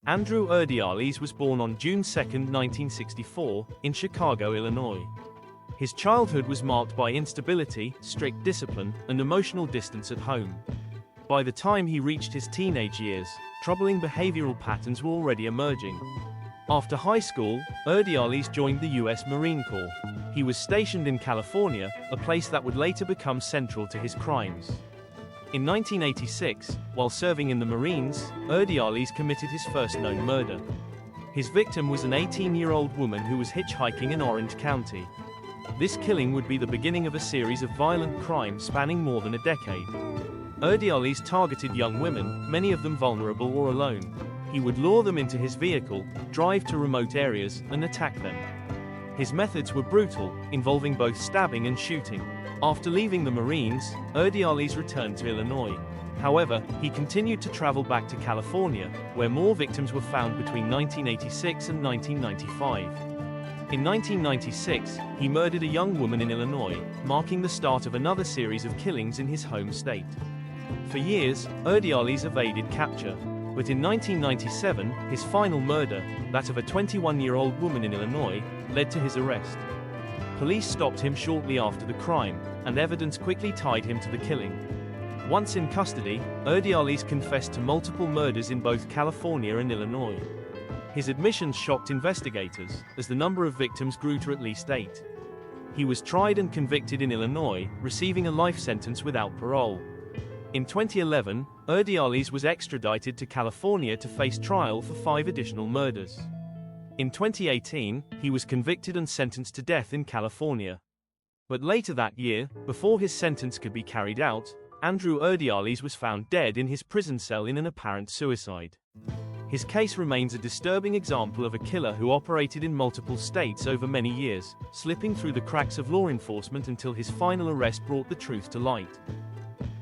Andrew Uridales was born on June 2, 1964, in Chicago, Illinois. His childhood was marked by instability, strict discipline, and emotional distance at home. By the time he reached his teenage years, troubling behavioral patterns were already emerging. After high school, Uridales joined the U.S. Marine Corps. He was stationed in California, a place that would later become central to his crimes. In 1986, while serving in the Marines, Uridales committed his first known murder. His victim was an 18-year-old woman who was hitchhiking in Orange County. This killing would be the beginning of a series of violent crimes spanning more than a decade. Uridales targeted young women, many of them vulnerable or alone. He would lure them into his vehicle, drive to remote areas, and attack them. His methods were brutal, involving both stabbing and shooting. After leaving the Marines, Uridales returned to Illinois. However, he continued to travel back to California, where more victims were found between 1986 and 1995. In 1996, he murdered a young woman in Illinois, marking the start of another series of killings in his home state. For years, Uridales evaded capture, but in 1997, his final murder, that of a 21-year-old woman in Illinois, led to his arrest. Police stopped him shortly after the crime, and evidence quickly tied him to the killing. Once in custody, Uridales confessed to multiple murders in both California and Illinois. His admissions shocked investigators, as the number of victims grew to at least 8. He was tried and convicted in Illinois, receiving a life sentence without parole. In 2011, Uridales was extradited to California to face trial for 5 additional murders. In 2018, he was convicted and sentenced to death in California. But later that year, before his sentence could be carried out, Andrew Uridales was found dead in his prison cell in an apparent suicide. His case remains a disturbing example of a killer who operated in multiple states over many years, slipping through the cracks of law enforcement until his final arrest brought the truth to light.